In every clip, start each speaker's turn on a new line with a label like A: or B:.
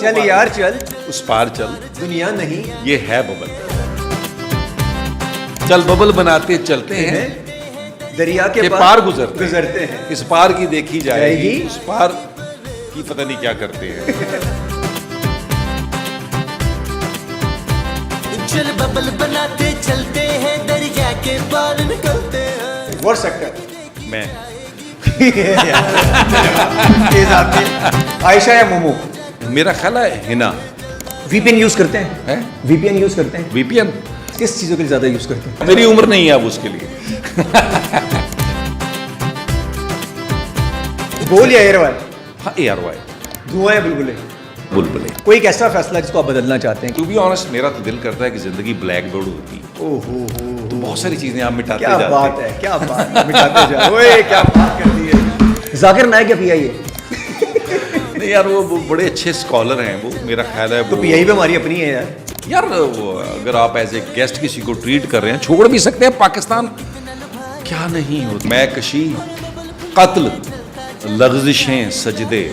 A: चल यार चल,
B: उस पार चल,
A: दुनिया नहीं
B: ये है बबल। चल बबल बनाते चलते हैं,
A: दरिया
B: के
A: के
B: पार गुजरते
A: हैं।
B: इस पार की देखी जाएगी,
A: जाएगी।
B: उस पार की पता नहीं क्या करते हैं।
C: चल बबल बनाते चलते हैं, दरिया के पार निकलते हैं।
A: वर्स्ट एक्टर
B: मैं
A: तेज आदमी, आयशा या मोमो?
B: मेरा ख्याल है हिना
A: वीपीएन यूज करते हैं?
B: है।
A: वीपीएन यूज करते हैं?
B: वीपीएन
A: किस चीजों के लिए ज्यादा यूज करते हैं?
B: मेरी उम्र नहीं है अब उसके लिए।
A: बोल या एयरवाल?
B: हाँ ARY
A: धुआं या बुलबुले?
B: बुलबुले।
A: कोई एक ऐसा फैसला जिसको आप बदलना चाहते हैं?
B: टू बी ऑनेस्ट मेरा तो दिल करता है कि जिंदगी ब्लैक बोर्ड होती,
A: ओहो
B: तो बहुत सारी चीजें आप मिटाते
A: क्या
B: जाते
A: बात है, क्या बात है, मिटाते जाओ। ओए क्या बात कर दी है। जाकिर नायक या पीआईए?
B: नहीं यार वो बड़े अच्छे स्कॉलर हैं, वो मेरा ख्याल है
A: तो
B: वो
A: पीआई भी हमारी अपनी है यार।
B: यार वो अगर आप एज ए गेस्ट किसी को ट्रीट कर रहे हैं, छोड़ भी सकते हैं। पाकिस्तान क्या नहीं होता। मैं कशी कत्ल लग़ज़िशें सजदे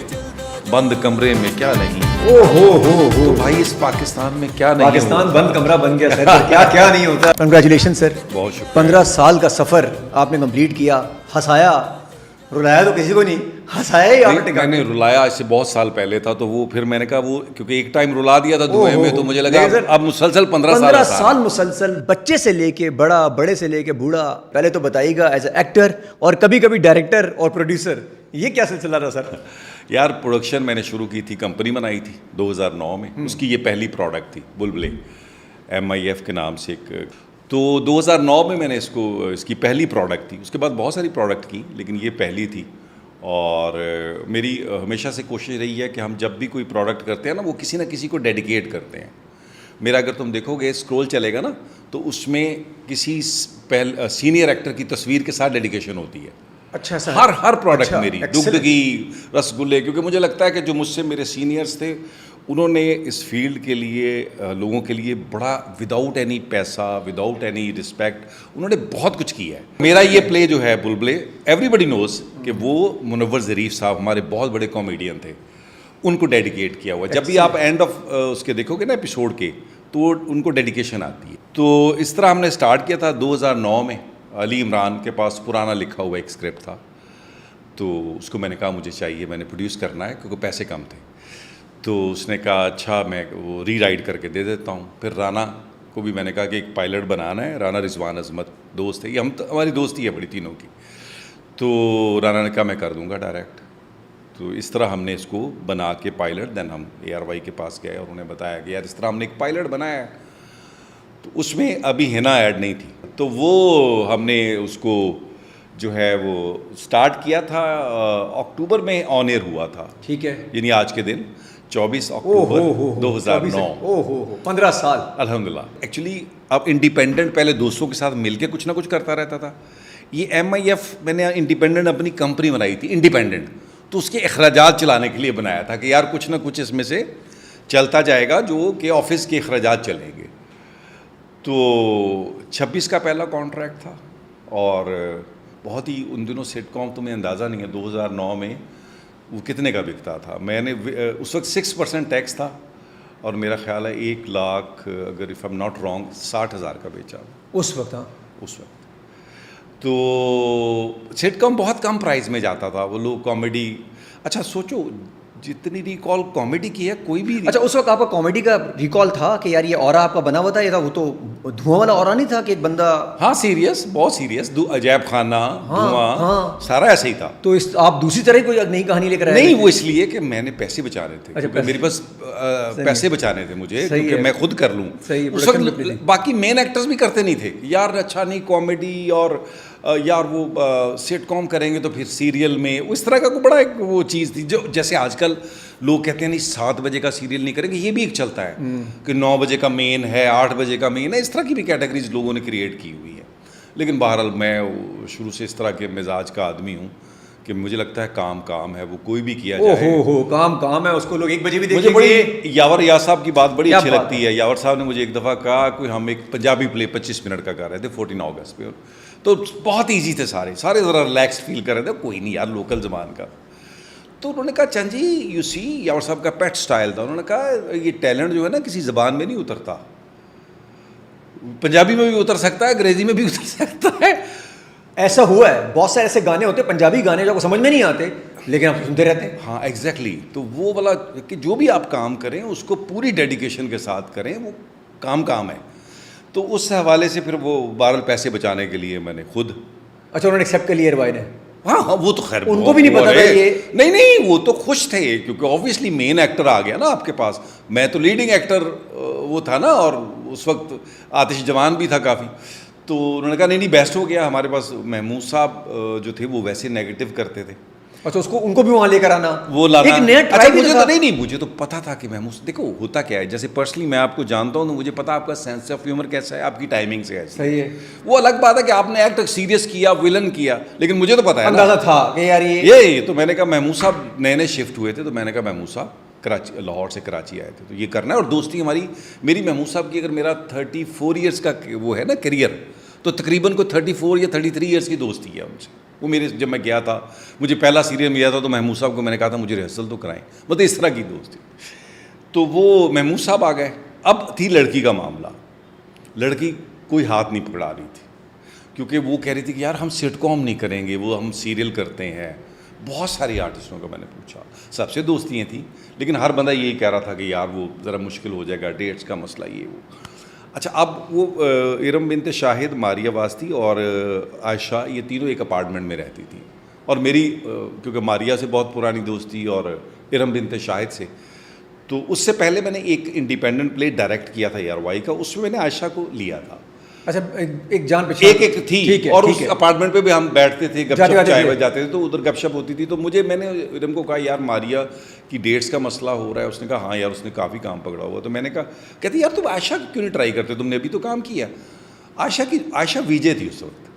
B: बंद कमरे में क्या नहीं।
A: ओहो
B: तो भाई इस पाकिस्तान में क्या नहीं
A: पाकिस्तान
B: होता।
A: बंद कमरा बन गया सर। क्या क्या नहीं होता। कंग्रेचुलेशन सर,
B: बहुत शुक्रिया।
A: 15 साल का सफर आपने कंप्लीट किया। हंसाया रुलाया तो किसी को नहीं, हंसाया ही आपने टिका।
B: मैंने रुलाया इससे बहुत साल पहले था, तो वो फिर मैंने कहा वो क्योंकि एक टाइम रुला दिया था दुबई में, तो मुझे लगा
A: लेकिन सर,
B: अब मुसलसल 15
A: 15
B: साल
A: साल मुसलसल, बच्चे से लेके बड़ा, बड़े से लेके बूढ़ा। पहले तो बताइएगा एज ए एक्टर और कभी कभी डायरेक्टर और प्रोड्यूसर, ये क्या सिलसिला रहा सर?
B: यार प्रोडक्शन मैंने शुरू की थी, कंपनी बनाई थी 2009 में। उसकी ये पहली प्रोडक्ट थी बुलबुले, MIF के नाम से एक। तो 2009 में मैंने इसकी पहली प्रोडक्ट थी। उसके बाद बहुत सारी प्रोडक्ट की, लेकिन ये पहली थी। और मेरी हमेशा से कोशिश रही है कि हम जब भी कोई प्रोडक्ट करते हैं ना, वो किसी ना किसी को डेडिकेट करते हैं। मेरा अगर तुम देखोगे स्क्रॉल चलेगा ना, तो उसमें किसी सीनियर एक्टर की तस्वीर के साथ डेडिकेशन होती है।
A: अच्छा सर,
B: हर प्रोडक्ट
A: अच्छा,
B: मेरी
A: excellent।
B: दुगदगी, रसगुल्ले, क्योंकि मुझे लगता है कि जो मुझसे मेरे सीनियर्स थे, उन्होंने इस फील्ड के लिए लोगों के लिए बड़ा विदाउट एनी पैसा, विदाउट एनी रिस्पेक्ट उन्होंने बहुत कुछ किया है। मेरा ये प्ले जो है बुलबुले, एवरीबडी नोज कि वो मुनव्वर ज़रीफ साहब हमारे बहुत बड़े कॉमेडियन थे, उनको डेडिकेट किया हुआ। जब भी आप एंड ऑफ उसके देखोगे ना एपिसोड के, तो उनको डेडिकेशन आती है। तो इस तरह हमने स्टार्ट किया था 2009 में। अली इमरान के पास पुराना लिखा हुआ एक स्क्रिप्ट था, तो उसको मैंने कहा मुझे चाहिए, मैंने प्रोड्यूस करना है, क्योंकि पैसे कम थे। तो उसने कहा अच्छा मैं वो रीराइट करके दे देता हूँ। फिर राना को भी मैंने कहा कि एक पायलट बनाना है। राना रिजवान अजमत दोस्त है, ये हम तो हमारी दोस्ती है बड़ी तीनों की। तो राना ने कहा मैं कर दूँगा डायरेक्ट। तो इस तरह हमने इसको बना के पायलट, देन हम ARY के पास गए और उन्हें बताया कि यार इस तरह हमने एक पायलट बनाया है। तो उसमें अभी हिना ऐड नहीं थी, तो वो हमने उसको जो है वो स्टार्ट किया था। अक्टूबर में ऑन एयर हुआ था,
A: ठीक है,
B: यानी आज के दिन 24 अक्टूबर 2009।
A: ओहो 15 साल
B: अल्हम्दुलिल्लाह। एक्चुअली अब इंडिपेंडेंट पहले दोस्तों के साथ मिलके कुछ ना कुछ करता रहता था। ये MIF मैंने इंडिपेंडेंट अपनी कंपनी बनाई थी, इंडिपेंडेंट, तो उसके अखराजात चलाने के लिए बनाया था कि यार कुछ ना कुछ इसमें से चलता जाएगा, जो कि ऑफिस के अखराजात चलेंगे। तो 26 का पहला कॉन्ट्रैक्ट था, और बहुत ही उन दिनों सिटकॉम तुम्हें अंदाज़ा नहीं है 2009 में वो कितने का बिकता था। मैंने उस वक्त 6% टैक्स था, और मेरा ख्याल है 1 लाख, अगर if I am not wrong, 60,000 का बेचा
A: उस वक्त। हाँ,
B: उस वक्त। तो सिटकॉम बहुत कम प्राइस में जाता था। वो लोग कॉमेडी, अच्छा सोचो जितनी रिकॉल कॉमेडी की है कोई भी।
A: अच्छा उस वक्त आपका कॉमेडी का रिकॉल था कि यार ये ऑरा आपका बना हुआ था, ये था वो तो धुआं वाला ऑरा नहीं था कि एक बंदा।
B: हाँ सीरियस, बहुत सीरियस। अजैब खाना, धुआं,
A: हाँ।
B: सारा ऐसे ही था।
A: तो इस आप दूसरी तरह कोई नई कहानी लेकर आए?
B: नहीं, वो इसलिए कि मैंने पैसे बचाने थे।
A: अच्छा,
B: क्योंकि मेरे पास पैसे बचाने थे मुझे,
A: सही
B: क्योंकि
A: है।
B: मैं खुद कर लूँ।
A: सही है,
B: उस
A: production
B: वक्त
A: पे
B: बाकी मेन एक्टर्स भी करते नहीं थे यार, अच्छा नहीं कॉमेडी, और यार वो सिटकॉम करेंगे तो फिर सीरियल में, उस तरह का कोई बड़ा एक वो चीज़ थी। जो जैसे आजकल लोग कहते हैं नहीं 7 बजे का सीरियल नहीं करेंगे, ये भी एक चलता है कि 9 बजे का मेन है, 8 बजे का मेन है। इस तरह की भी कैटेगरीज लोगों ने क्रिएट की हुई है। लेकिन बहरहाल मैं शुरू से इस तरह के मिजाज का आदमी हूँ कि मुझे लगता है काम काम है, वो कोई भी किया जाए।
A: ओहो काम काम है, उसको लोग 1 बजे भी
B: मुझे
A: देखेंगे।
B: बड़ी यावर यार साहब की बात बड़ी
A: क्या
B: अच्छी
A: बात
B: लगती है। यावर साहब ने मुझे एक दफ़ा कहा, कोई हम एक पंजाबी प्ले 25 मिनट का कर रहे थे 14 अगस्त पे, तो बहुत ईजी थे, सारे ज़रा रिलैक्स फील कर रहे थे, कोई नहीं यार लोकल ज़बान का। तो उन्होंने कहा चंद जी यू सी यावर साहब का पेट स्टाइल था, उन्होंने कहा ये टैलेंट जो है ना किसी ज़बान में नहीं उतरता, पंजाबी में भी उतर सकता है, अंग्रेजी में भी उतर सकता है।
A: ऐसा हुआ है, बहुत सारे ऐसे गाने होते हैं पंजाबी गाने जो आपको समझ में नहीं आते लेकिन आप सुनते रहते हैं।
B: हाँ एग्जैक्टली तो वो वाला कि जो भी आप काम करें उसको पूरी डेडिकेशन के साथ करें, वो काम है। तो उस हवाले से फिर वो 12 पैसे बचाने के लिए मैंने खुद।
A: अच्छा, उन्होंने एक्सेप्ट कर लिया भाई ने?
B: हाँ वो तो खैर
A: उनको भी नहीं पता था ये।
B: नहीं वो तो खुश थे क्योंकि ऑब्वियसली मेन एक्टर आ गया ना आपके पास, मैं तो लीडिंग एक्टर वो था ना, और उस वक्त आतिश जवान भी था काफ़ी। तो उन्होंने कहा नहीं बेस्ट हो गया, हमारे पास महमूद साहब जो थे वो वैसे नेगेटिव करते थे।
A: अच्छा, उसको उनको भी वहाँ लेकर आना,
B: वो लाना
A: एक नया
B: अच्छा,
A: ट्राई
B: मुझे
A: था।
B: तो नहीं मुझे तो पता था कि महमूद, देखो होता क्या है, जैसे पर्सनली मैं आपको जानता हूँ तो मुझे पता आपका सेंस ऑफ ह्यूमर कैसा है, आपकी टाइमिंग से कैसी
A: सही है।
B: वो अलग बात है कि आपने एक्ट सीरियस किया, विलन किया, लेकिन मुझे तो पता है ना,
A: अंदाजा था कि यार
B: ये तो मैंने कहा महमूद साहब नए शिफ्ट हुए थे, तो मैंने कहा महमूद साहब कराची, लाहौर से कराची आए थे, तो ये करना है। और दोस्ती हमारी, मेरी महमूद साहब की, अगर मेरा 34 ईयर्स का वो है ना करियर, तो तकरीबन को 34 या 33 ईयर्स की दोस्ती है उनसे। वो मेरे, जब मैं गया था, मुझे पहला सीरियल मिला था तो महमूद साहब को मैंने कहा था मुझे रिहर्सल तो कराएं, मतलब इस तरह की दोस्ती। तो वो महमूद साहब आ गए। अब थी लड़की का मामला, लड़की कोई हाथ नहीं पकड़ा रही थी क्योंकि वो कह रही थी कि यार हम सिटकॉम नहीं करेंगे, वो हम सीरियल करते हैं। बहुत सारे आर्टिस्टों का मैंने पूछा, सबसे दोस्तियाँ थी, लेकिन हर बंदा यही कह रहा था कि यार वो ज़रा मुश्किल हो जाएगा, डेट्स का मसला ये वो। अच्छा, अब वो इरम बिनते शाहिद, मारिया वास्ती और आयशा, ये तीनों एक अपार्टमेंट में रहती थी। और मेरी क्योंकि मारिया से बहुत पुरानी दोस्ती और इरम बिनते शाहिद से, तो उससे पहले मैंने एक इंडिपेंडेंट प्ले डायरेक्ट किया था यारवाई का, उसमें मैंने आयशा को लिया था।
A: अच्छा, एक जान पहचान
B: एक थी,
A: ठीक है,
B: और
A: ठीक
B: उस
A: है।
B: अपार्टमेंट पे भी हम बैठते थे, गपशप
A: जाते
B: चाय
A: थे।
B: जाते थे, तो उधर गपशप होती थी। तो मैंने इरम को कहा यार मारिया की डेट्स का मसला हो रहा है। उसने कहा हाँ यार, उसने काफ़ी काम पकड़ा हुआ। तो मैंने कहा, कहती यार तुम आयशा क्यों नहीं ट्राई करते, तुमने अभी तो काम किया। आयशा विजय थी उस वक्त।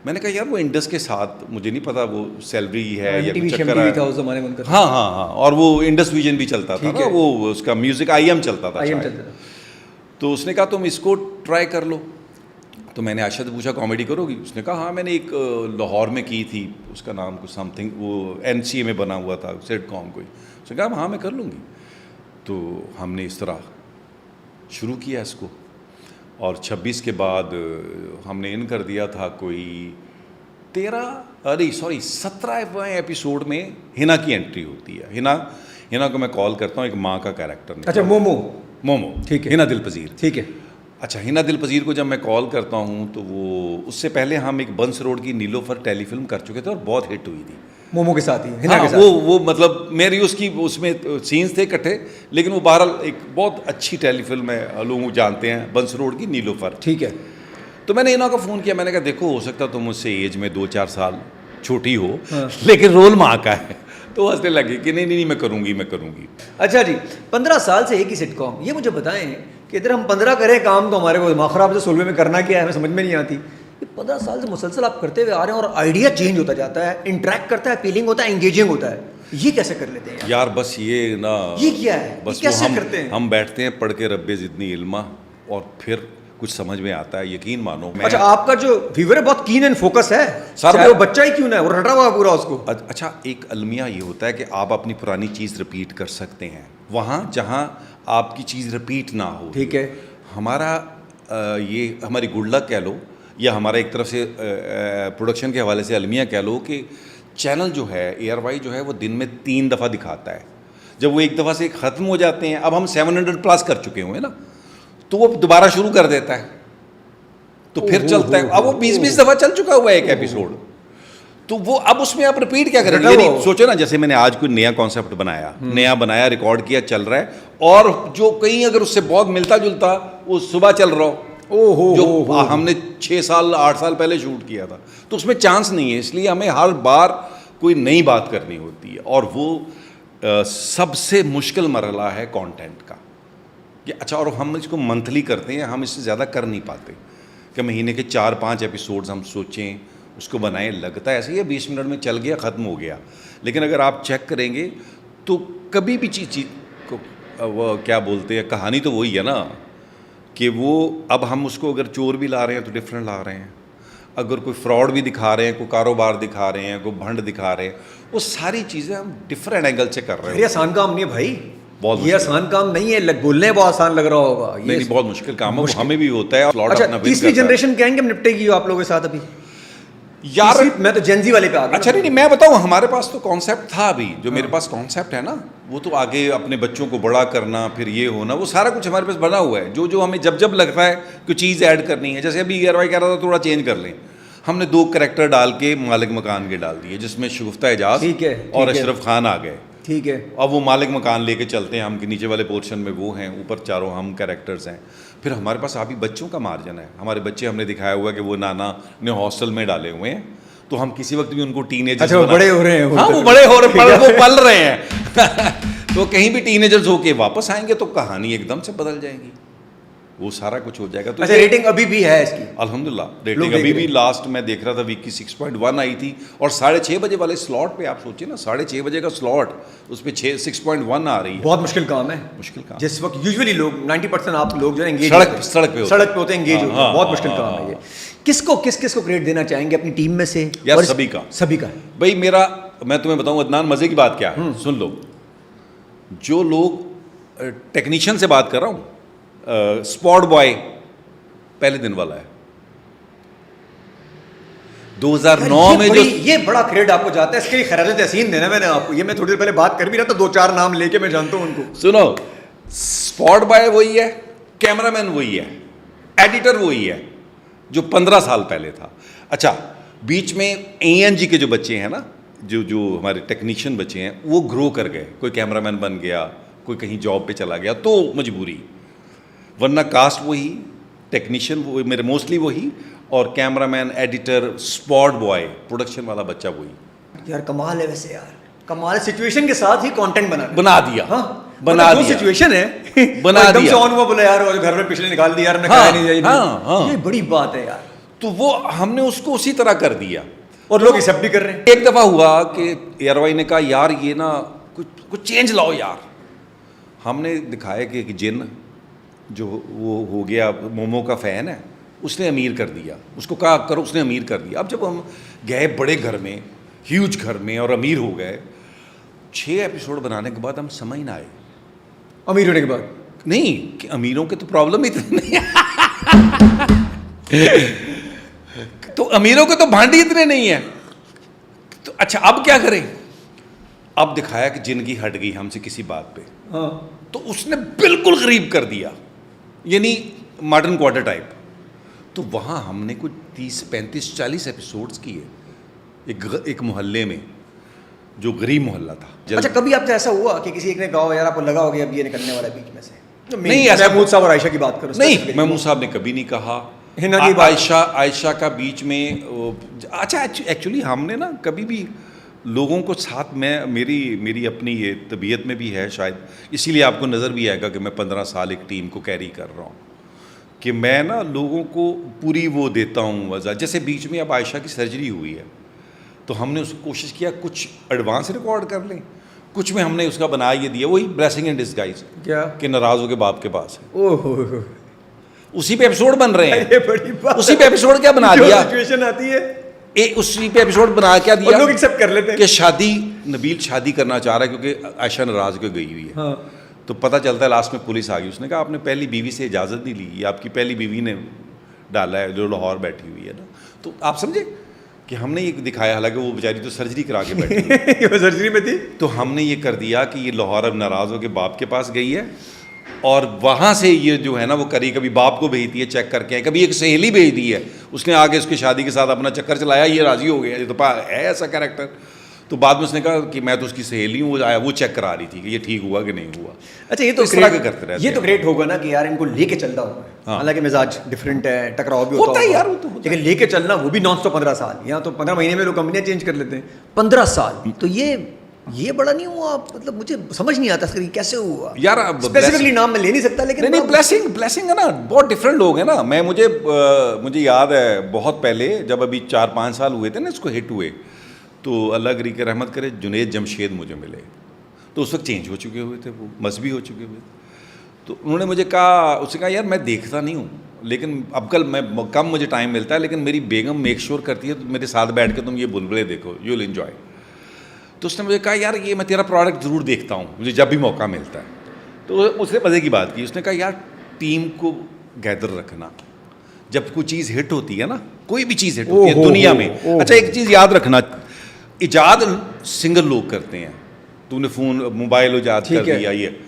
B: मैंने कहा यार वो इंडस के साथ, मुझे नहीं पता वो सैलरी है या कुछ चक्कर है।
A: था उस जमाने में उनका।
B: हाँ, और वो इंडस विजन भी चलता था ना, वो उसका म्यूजिक IM चलता था शायद। तो उसने कहा तुम इसको ट्राई कर लो। तो मैंने आयशा से पूछा कॉमेडी करोगी? उसने कहा हाँ, मैंने एक लाहौर में की थी, उसका नाम कुछ समथिंग, वो NCA में बना हुआ था, सिटकॉम कोई। उसने कहा हाँ मैं कर लूँगी। तो हमने इस तरह शुरू किया इसको, और 26 के बाद हमने इन कर दिया था कोई 17वें एपिसोड में हिना की एंट्री होती है। हिना को मैं कॉल करता हूँ, एक माँ का कैरेक्टर।
A: अच्छा, मोमो, ठीक है।
B: हिना दिल पजीर,
A: ठीक है।
B: अच्छा, हिना दिल पजीर को जब मैं कॉल करता हूँ तो वो, उससे पहले हम एक बंस रोड की नीलोफर टेलीफिल्म कर चुके थे और बहुत हिट हुई थी
A: मोमो के साथ ही, हिना
B: हाँ,
A: के साथ।
B: वो मतलब मेरी उसकी उसमें सीन्स थे इकट्ठे, लेकिन वो बहरहाल एक बहुत अच्छी टेलीफिल्म है, लोग जानते हैं, बंस रोड की नीलोफर।
A: ठीक है।
B: तो मैंने हिना को फ़ोन किया, मैंने कहा देखो हो सकता तुम मुझसे एज में 2-4 साल छोटी हो, लेकिन रोल माँ का है। तो हंसने लगी कि नहीं मैं करूँगी।
A: अच्छा जी, 15 साल से एक ही सिटकॉम, ये मुझे बताएं कि इधर हम 15 करें काम तो हमारे को दिमाग खराब से 16 में करना क्या है, हमें समझ में नहीं आती। ये 15 साल से मुसलसल आप करते हुए आ रहे हैं और आइडिया चेंज होता जाता है, इंटरेक्ट करता है, फीलिंग होता है, एंगेजिंग होता है, ये कैसे कर लेते हैं
B: यार? बस ये ना,
A: ये क्या है,
B: बस
A: ये कैसे
B: वो
A: करते हैं?
B: हम बैठते हैं पढ़ के रब्बे जितनी इल्मा, और फिर कुछ समझ में आता है, यकीन मानो।
A: अच्छा, आपका जो व्यूअर है बहुत कीन एंड फोकस है,
B: सर,
A: चाहे वो बच्चा ही क्यों ना है, वो रटा हुआ पूरा उसको।
B: अच्छा, एक अलमिया ये होता है कि आप अपनी पुरानी चीज़ रिपीट कर सकते हैं वहाँ जहाँ आपकी चीज़ रिपीट ना हो।
A: ठीक है।
B: हमारा ये हमारी गुड लक कह लो, या हमारा एक तरफ से प्रोडक्शन के हवाले से अलमिया कह लो कि चैनल जो है ARY जो है वो दिन में 3 दफ़ा दिखाता है। जब वो एक दफ़ा से ख़त्म हो जाते हैं, अब हम 700+ कर चुके हुए ना, तो वो दोबारा शुरू कर देता है, तो फिर चलता है। अब वो 20-20 दफ़ा चल चुका हुआ है एक एपिसोड, तो वो अब उसमें आप रिपीट क्या करेंगे? यानी सोचो ना, जैसे मैंने आज कोई नया कॉन्सेप्ट बनाया, रिकॉर्ड किया, चल रहा है, और जो कहीं अगर उससे बहुत मिलता जुलता वो सुबह चल रहा हो, जो हमने 6 साल 8 साल पहले शूट किया था, तो उसमें चांस नहीं है। इसलिए हमें हर बार कोई नई बात करनी होती है, और वो सबसे मुश्किल मरहला है कंटेंट का। अच्छा, और हम इसको मंथली करते हैं, हम इससे ज़्यादा कर नहीं पाते कि महीने के 4-5 एपिसोड्स हम सोचें, उसको बनाएं। लगता है ऐसे ही 20 मिनट में चल गया, ख़त्म हो गया, लेकिन अगर आप चेक करेंगे तो कभी भी चीज़ को वो क्या बोलते हैं, कहानी तो वही है ना, कि वो अब हम उसको अगर चोर भी ला रहे हैं तो डिफरेंट ला रहे हैं, अगर कोई फ्रॉड भी दिखा रहे हैं, कोई कारोबार दिखा रहे हैं, कोई भंड दिखा रहे हैं, वो सारी चीज़ें हम डिफरेंट एंगल से कर रहे
A: ये
B: हैं।
A: आसान काम नहीं है भाई,
B: बहुत
A: ये आसान काम नहीं है, बोलने में बहुत आसान लग रहा होगा ये।
B: नहीं, बहुत मुश्किल काम है, वो हमें भी होता है। प्लॉट
A: अच्छा,
B: अपना win
A: तीसरी
B: करता है।
A: जनरेशन कहेंगे हम निपटेगी हो आप लोगों के साथ अभी?
B: यार
A: मैं तो जेनजी वाले पे आ गया।
B: अच्छा नहीं, मैं बताऊं, हमारे पास तो कॉन्सेप्ट था अभी, जो मेरे पास कॉन्सेप्ट है ना, वो तो आगे अपने बच्चों को बड़ा करना, फिर ये होना, वो सारा कुछ हमारे पास बना हुआ है। जो जो हमें जब जब लगता है कि चीज़ ऐड करनी है, जैसे अभी यार भाई कह रहा था थोड़ा चेंज कर लें, हमने 2 कैरेक्टर डाल के मालिक मकान के डाल दिए, जिसमें शगुफ्ता एजाज
A: ठीक है,
B: और
A: ठीक है।
B: अशरफ खान आ गए।
A: ठीक है,
B: अब वो मालिक मकान लेके चलते हैं हम, कि नीचे वाले पोर्शन में वो हैं, ऊपर चारों हम कैरेक्टर्स हैं। फिर हमारे पास अभी बच्चों का मार्जिन है, हमारे बच्चे हमने दिखाया हुआ है कि वो नाना ने हॉस्टल में डाले हुए हैं, तो हम किसी वक्त भी उनको टीनेजर्स
A: अच्छा वो बड़े हो रहे हैं,
B: हाँ वो बड़े हो रहे हैं, वो पल रहे हैं तो कहीं भी टीनेजर्स होके वापस आएंगे तो कहानी एकदम से बदल जाएगी, वो सारा कुछ हो जाएगा। तो
A: अच्छा रेटिंग अभी भी है इसकी?
B: अल्हम्दुलिल्लाह
A: लोग
B: रेटिंग
A: देख
B: अभी
A: रहे
B: भी, लास्ट मैं देख रहा था वीक की 6.1 आई थी, और 6:30 बजे वाले स्लॉट पे आप सोचिए ना, 6:30 बजे का स्लॉट, उस पर 6.1 आ रही है।
A: बहुत मुश्किल काम है,
B: मुश्किल काम।
A: जिस वक्त यूजुअली लोग 90% आप लोग जो है एंगेज
B: सड़क पे
A: होते हैं, एंगेज होते हैं, बहुत मुश्किल काम है ये। किस किस को क्रेडिट देना चाहेंगे अपनी टीम में से?
B: यार
A: और
B: सभी का,
A: सभी का।
B: भाई मेरा, मैं तुम्हें बताऊं अदनान, मजे की बात क्या है, सुन लो। जो लोग टेक्नीशियन से बात कर रहा हूं, स्पॉट बॉय पहले दिन वाला है 2009 में, जो
A: ये बड़ा क्रेडिट आपको जाता है, इसके लिए खैरात तहसीन देना मैंने आपको। ये मैं थोड़ी देर पहले बात कर भी रहा था, 2-4 नाम लेके मैं जानता हूं उनको।
B: सुनो, स्पॉट बॉय वही है, कैमरामैन वही है, एडिटर वही है जो 15 साल पहले था। अच्छा, बीच में ANG के जो बच्चे हैं ना, जो जो हमारे टेक्नीशियन बच्चे हैं, वो ग्रो कर गए, कोई कैमरामैन बन गया, कोई कहीं जॉब पे चला गया, तो मजबूरी, वरना कास्ट वही, टेक्नीशियन वो मेरे मोस्टली वही, और cameraman, editor, spot boy, production वाला बच्चा वही।
A: यार कमाल है वैसे, यार कमाल, सिचुएशन के साथ ही कंटेंट
B: बना दिया।
A: हाँ,
B: बना
A: जो
B: दिया,
A: सिचुएशन है
B: बना
A: एकदम
B: दिया।
A: से ऑन हुआ, बोला यार वो घर में पिछले निकाल दिया यार, हमने
B: हाँ,
A: खाया नहीं जाए।
B: हाँ, हाँ।
A: ये बड़ी बात है यार,
B: तो वो हमने उसको उसी तरह कर दिया,
A: और लोग एक्सेप्ट भी कर रहे हैं।
B: एक दफ़ा हुआ कि एयरवाई ने कहा यार ये ना कुछ चेंज लाओ यार। हमने दिखाया कि एक जिन जो वो हो गया मोमो का फ़ैन है, उसने अमीर कर दिया, उसको कहा करो, उसने अमीर कर दिया। अब जब हम गए बड़े घर में, ह्यूज घर में, और अमीर हो गए, 6 एपिसोड बनाने के बाद हम समझ ना आए,
A: अमीर होने के बाद
B: नहीं कि अमीरों के तो प्रॉब्लम ही इतने नहीं तो अमीरों के तो भांडी इतने नहीं है, तो अच्छा अब क्या करें। अब दिखाया कि जिंदगी हट गई हमसे किसी बात पे,
A: हाँ,
B: तो उसने बिल्कुल गरीब कर दिया, यानी मॉडर्न क्वार्टर टाइप। तो वहाँ हमने कुछ 30, 35, 40 एपिसोड्स किए एक मोहल्ले में, जो गरीब मोहल्ला था।
A: अच्छा कभी आपसे ऐसा हुआ कि किसी एक ने कहा यार आपको लगा हो कि अब ये निकलने वाला है बीच में से?
B: नहीं, ऐसा
A: महमूद साहब और आयशा की बात करो।
B: नहीं, महमूद साहब ने कभी नहीं कहा,
A: हिना की बात।
B: आयशा का बीच में अच्छा, एक्चुअली हमने ना कभी भी लोगों को साथ में, मेरी अपनी ये तबीयत में भी है शायद, इसीलिए आपको नज़र भी आएगा कि मैं 15 साल एक टीम को कैरी कर रहा हूँ, कि मैं ना लोगों को पूरी वो देता हूँ वजह। जैसे बीच में अब आयशा की सर्जरी हुई है, तो हमने उसको कोशिश किया कुछ एडवांस रिकॉर्ड कर लें, कुछ में हमने उसका बना ये दिया, वही ब्लेसिंग इन डिस्गाइज,
A: क्या
B: कि नाराज़ होकर बाप के पास है,
A: ओह
B: उसी पे एपिसोड बन रहे हैं।
A: ये बड़ी बात,
B: उसी पे एपिसोड क्या बना
A: जो
B: दिया,
A: सिचुएशन आती है
B: उसी पे एपिसोड बना क्या
A: और
B: दिया,
A: लोग एक्सेप्ट कर लेते हैं
B: कि शादी, नबील शादी करना चाह रहा है क्योंकि आयशा नाराज होकर गई हुई है।
A: हाँ।
B: तो पता चलता है लास्ट में पुलिस आ गई, उसने कहा आपने पहली बीवी से इजाज़त नहीं ली, ये आपकी पहली बीवी ने डाला है जो लाहौर बैठी हुई है ना। तो आप समझे कि हमने ये दिखाया, हालांकि वो बेचारी तो सर्जरी करा के बैठी है।
A: ये सर्जरी में थी,
B: तो हमने ये कर दिया कि ये लाहौर अब नाराज़ होकर बाप के पास गई है, और वहाँ से ये जो है ना वो कभी बाप को भेजती है चेक करके आए, कभी एक सहेली भेज दी है, उसने आगे उसकी शादी के साथ अपना चक्कर चलाया, ये राज़ी हो गया, ये तो है ऐसा कैरेक्टर। तो बाद में उसने कहा कि मैं तो उसकी सहेली हूँ, वो आया वो चेक करा रही थी कि ये ठीक हुआ कि नहीं हुआ।
A: अच्छा ये तो
B: इस तरह के करते रहते
A: ये तो
B: हैं।
A: ग्रेट होगा ना कि यार इनको लेके चलता हूँ।
B: हाँ।
A: हालांकि मिजाज डिफरेंट है, टकराव भी
B: होता है
A: होगा।
B: यार, वो तो होता
A: लेकिन लेके चलना वो भी नॉन स्टॉप 15 साल, यहाँ तो 15 महीने में लोग कंपनियां चेंज कर लेते हैं, 15 साल। तो ये बड़ा नहीं हुआ, मतलब मुझे समझ नहीं आता इसका कैसे हुआ
B: यार अब
A: स्पेसिफिकली नाम मैं ले नहीं सकता, लेकिन
B: नहीं, ब्लेसिंग है ना, बहुत डिफरेंट लोग हैं ना। मैं मुझे याद है बहुत पहले जब अभी 4-5 साल हुए थे ना इसको हिट हुए, तो अल्लाह करी के रहमत करे जुनेद जमशेद मुझे मिले, तो उस वक्त चेंज हो चुके हुए थे, वो मजहबी हो चुके हुए। तो उन्होंने मुझे कहा, उसने कहा यार मैं देखता नहीं हूँ, लेकिन अब कल मैं कम मुझे टाइम मिलता है, लेकिन मेरी बेगम मेक श्योर करती है तो मेरे साथ बैठ के तुम ये बुलबुले देखो, यू विल एंजॉय। तो उसने मुझे कहा यार ये मैं तेरा प्रोडक्ट ज़रूर देखता हूँ मुझे जब भी मौका मिलता है। तो उसने मज़े की बात की, उसने कहा यार टीम को गैदर रखना, जब कोई चीज़ हिट होती है ना, कोई भी चीज़ हिट होती है दुनिया में। अच्छा एक चीज़ याद रखना, इजाद सिंगल लोग करते हैं, तूने फ़ोन मोबाइल इजाद कर दिया, ये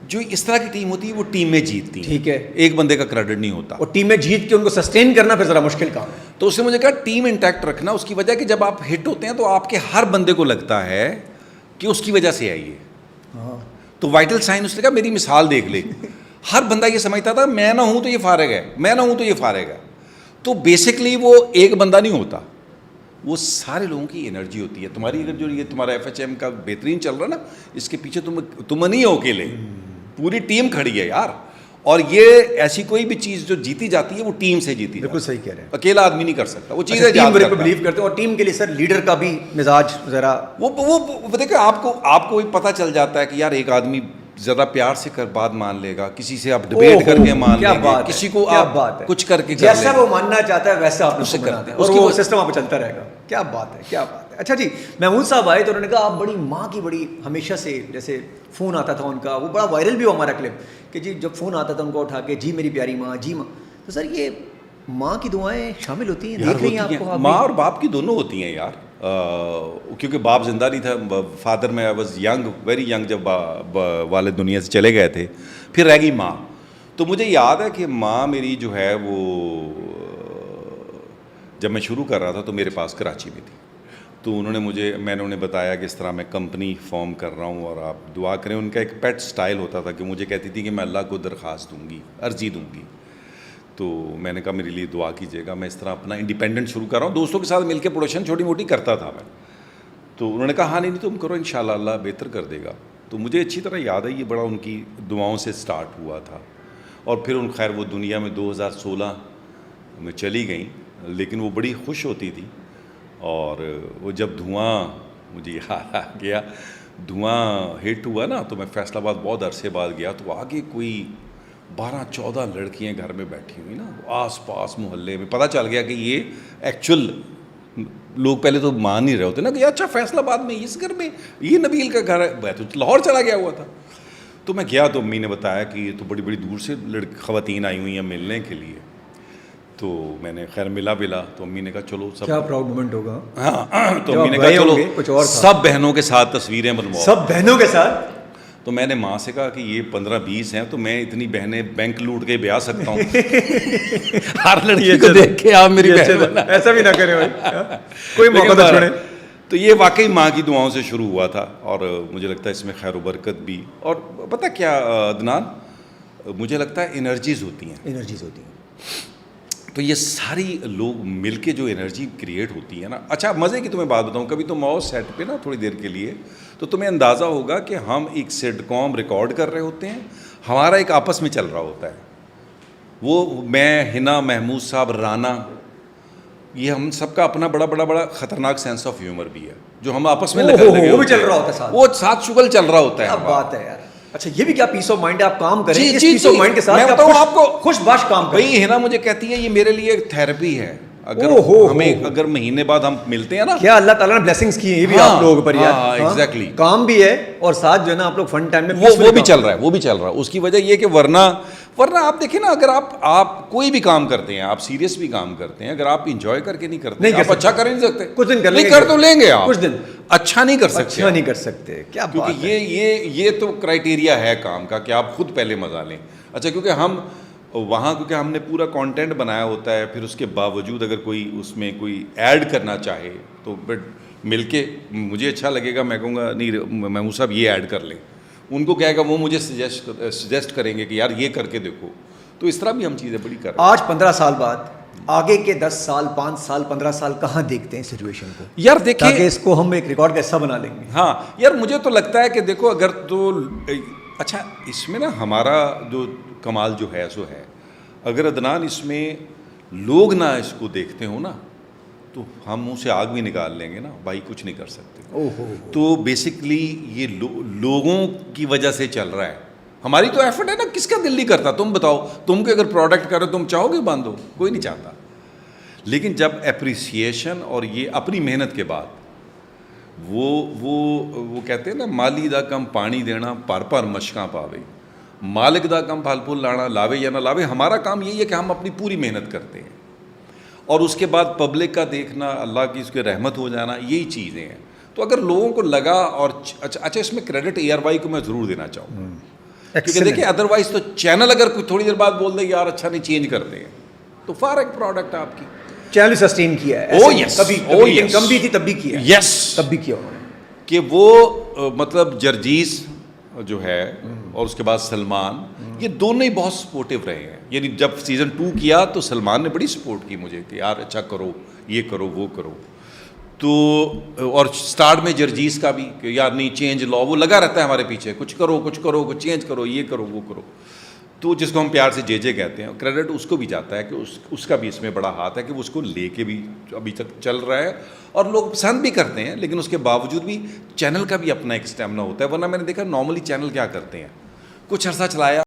B: जो इस तरह की टीम होती है वो टीम में जीतती है,
A: ठीक है,
B: एक बंदे का क्रेडिट नहीं होता।
A: और टीम में जीत के उनको सस्टेन करना फिर ज़रा मुश्किल काम है।
B: तो उसने मुझे कहा टीम इंटैक्ट रखना, उसकी वजह कि जब आप हिट होते हैं तो आपके हर बंदे को लगता है कि उसकी वजह से है ये। तो वाइटल साइन उसने कहा मेरी मिसाल देख ले, हर बंदा ये समझता था मैं ना हूं तो ये फारिग है, मैं ना हूं तो ये फारिग है। तो बेसिकली वो एक बंदा नहीं होता, वो सारे लोगों की एनर्जी होती है। तुम्हारी अगर जो ये तुम्हारा FHM का बेहतरीन चल रहा है ना, इसके पीछे तुम नहीं हो अकेले, पूरी टीम खड़ी है यार। और ये ऐसी कोई भी चीज़ जो जीती जाती है वो टीम से जीती है।
A: बिल्कुल सही कह रहे हैं,
B: अकेला आदमी नहीं कर सकता वो चीज़ें।
A: टीम वर्क पे बिलीव करते हैं, और टीम के लिए सर लीडर का भी मिजाज ज़रा
B: वो देखिए आपको भी पता चल जाता है कि यार एक आदमी ज़्यादा प्यार से कर बात मान लेगा, किसी से आप डिबेट करके मान लेंगे, किसी को आप कुछ करके
A: जैसा वो मानना चाहता है वैसा आप उससे करते हैं,
B: उसकी
A: वो सिस्टम आप चलता रहेगा। क्या बात है, क्या बात है। अच्छा जी, महमूद साहब आए तो उन्होंने कहा आप बड़ी माँ की बड़ी हमेशा से, जैसे फ़ोन आता था उनका, वो बड़ा वायरल भी हुआ हमारा क्लिप कि जी जब फ़ोन आता था उनको उठा के जी मेरी प्यारी माँ, जी माँ। तो सर ये माँ की दुआएं शामिल होती हैं, देख रही हैं आपको?
B: माँ और बाप की दोनों होती हैं यार, क्योंकि बाप जिंदा नहीं था, फादर में I was young, very young जब वाले दुनिया से चले गए थे, फिर रह गई माँ। तो मुझे याद है कि माँ मेरी जो है वो जब मैं शुरू कर रहा था तो मेरे पास कराची में थी। तो मैंने उन्हें बताया कि इस तरह मैं कंपनी फॉर्म कर रहा हूँ और आप दुआ करें। उनका एक पेट स्टाइल होता था कि मुझे कहती थी कि मैं अल्लाह को दरख्वास्त दूँगी, अर्जी दूँगी। तो मैंने कहा मेरे लिए दुआ कीजिएगा, मैं इस तरह अपना इंडिपेंडेंट शुरू कर रहा हूँ, दोस्तों के साथ मिलकर प्रोडक्शन छोटी मोटी करता था मैं। तो उन्होंने कहा हाँ नहीं तुम करो, इंशाल्लाह अल्लाह बेहतर कर देगा। तो मुझे अच्छी तरह याद है ये बड़ा उनकी दुआओं से स्टार्ट हुआ था। और फिर खैर वो दुनिया में 2016 में चली गई, लेकिन वो बड़ी खुश होती थी। और वो जब धुआं, मुझे याद आ गया, धुआं हिट हुआ ना, तो मैं फैसलाबाद बहुत अरसे बाद गया, तो आगे कोई 12-14 लड़कियां घर में बैठी हुई ना, आस पास मोहल्ले में। पता चल गया कि ये एक्चुअल लोग पहले तो मान नहीं रहे होते ना कि अच्छा फैसलाबाद में इस घर में ये नबील का घर है, मैं तो लाहौर चला गया हुआ था। तो मैं गया तो अम्मी ने बताया कि ये तो बड़ी बड़ी दूर से ख़वातीन आई हुई हैं मिलने के लिए। तो मैंने खैर मिला, तो अम्मी ने कहा चलो सब,
A: क्या प्राउड मोमेंट होगा।
B: हाँ, तो अम्मी ने कहा चलो
A: कुछ और
B: सब बहनों के साथ तस्वीरें बनवाओ,
A: सब बहनों के साथ।
B: तो मैंने माँ से कहा कि ये 15-20 हैं, तो मैं इतनी बहनें बैंक लूट के ब्याह सकता हूँ हर लड़की को देख के आप मेरी बहन बना।
A: ऐसा भी ना करें भाई, कोई मौका ना छोड़े।
B: तो ये वाकई माँ की दुआओं से शुरू हुआ था, और मुझे लगता है इसमें खैर बरकत भी। और पता क्या अदनान, मुझे लगता है एनर्जीज़ होती हैं। तो ये सारी लोग मिलके जो एनर्जी क्रिएट होती है ना। अच्छा मज़े की तुम्हें बात बताऊँ, कभी तुम आओ सेट पे ना थोड़ी देर के लिए, तो तुम्हें अंदाज़ा होगा कि हम एक सिटकॉम रिकॉर्ड कर रहे होते हैं, हमारा एक आपस में चल रहा होता है। वो मैं, हिना, महमूद साहब, राना, ये हम सबका अपना बड़ा ख़तरनाक सेंस ऑफ ह्यूमर भी है जो हम आपस में लगे
A: वो भी चल रहा होता है,
B: वो साथ शुगल चल रहा होता है।
A: क्या बात है यार। अच्छा ये भी क्या पीस ऑफ माइंड है, आप काम करें
B: इस
A: पीस ऑफ माइंड के साथ,
B: मैं बताऊं आपको,
A: खुशबाश काम करें।
B: भाई है ना, मुझे कहती है ये मेरे लिए एक थेरेपी है। अगर हमें अगर महीने बाद हम मिलते हैं ना,
A: क्या अल्लाह ताला ने ब्लेसिंग्स की है ये भी आप लोगों पर यार।
B: एग्जैक्टली,
A: काम भी है और साथ जो है ना आप लोग फन टाइम में
B: वो भी चल रहा है। उसकी वजह ये कि वरना आप देखिए ना, अगर आप कोई भी काम करते हैं, आप सीरियस भी काम करते हैं, अगर आप इंजॉय करके नहीं करते, आप अच्छा कर नहीं सकते।
A: कुछ दिन
B: कर तो लेंगे आप,
A: कुछ दिन
B: अच्छा नहीं कर सकते।
A: क्या
B: क्योंकि ये तो क्राइटेरिया है काम का कि आप खुद पहले मजा लें। अच्छा क्योंकि हमने पूरा कंटेंट बनाया होता है, फिर उसके बावजूद अगर कोई उसमें कोई ऐड करना चाहे तो बट मिलके मुझे अच्छा लगेगा, मैं कहूँगा नहीं महमूद साहब ये ऐड कर लें, उनको कहेगा वो मुझे सजेस्ट करेंगे कि यार ये करके देखो। तो इस तरह भी हम चीज़ें बड़ी कर रहे हैं।
A: आज 15 साल बाद आगे के 10 साल, 5 साल, 15 साल कहाँ देखते हैं सिचुएशन को?
B: यार देखिए,
A: ताकि इसको हम एक रिकॉर्ड का हिस्सा बना लेंगे।
B: हाँ यार, मुझे तो लगता है कि देखो अगर तो अच्छा इसमें ना हमारा जो कमाल जो है सो है, अगर अदनान इसमें लोग ना इसको देखते हो ना, तो हम मुँह से आग भी निकाल लेंगे ना भाई, कुछ नहीं कर सकते। तो बेसिकली ये लोगों की वजह से चल रहा है, हमारी तो एफर्ट है ना, किसका दिल नहीं करता? तुम बताओ, तुम के अगर प्रोडक्ट करो तुम चाहोगे बंद हो? कोई नहीं चाहता। लेकिन जब एप्रिसिएशन और ये अपनी मेहनत के बाद वो कहते हैं ना, माली दा कम पानी देना पर पर मशकां पावे, मालिक दा कम फल फूल लाना, लावे या ना लावे। हमारा काम यही है कि हम अपनी पूरी मेहनत करते हैं और उसके बाद पब्लिक का देखना, अल्लाह की उसके रहमत हो जाना, यही चीज़ें हैं। तो अगर लोगों को लगा, और अच्छा इसमें क्रेडिट ARY को मैं ज़रूर देना चाहूँगा, क्योंकि देखिए अदरवाइज तो चैनल अगर कोई थोड़ी देर बाद बोल दे यार अच्छा नहीं, चेंज करते हैं, तो फार एक प्रोडक्ट आपकी
A: चैनल सस्टेन किया है।
B: Oh yes,
A: कभी
B: oh yes.
A: इनकम भी थी तब भी किया है।
B: यस,
A: तब भी किया उन्होंने।
B: कि वो मतलब जर्जीस जो है और उसके बाद सलमान, ये दोनों ही बहुत सपोर्टिव रहे हैं। यानी जब सीज़न 2 किया तो सलमान ने बड़ी सपोर्ट की मुझे कि यार अच्छा करो, ये करो, वो करो। तो और स्टार्ट में जर्जीस का भी कि यार नहीं चेंज लाओ, वो लगा रहता है हमारे पीछे, कुछ करो, कुछ चेंज करो, ये करो, वो करो। तो जिसको हम प्यार से JJ कहते हैं, क्रेडिट उसको भी जाता है कि उसका भी इसमें बड़ा हाथ है कि वो उसको लेके भी अभी तक चल रहा है और लोग पसंद भी करते हैं। लेकिन उसके बावजूद भी चैनल का भी अपना एक स्टेमिना होता है, वरना मैंने देखा नॉर्मली चैनल क्या करते हैं, कुछ अर्सा चलाया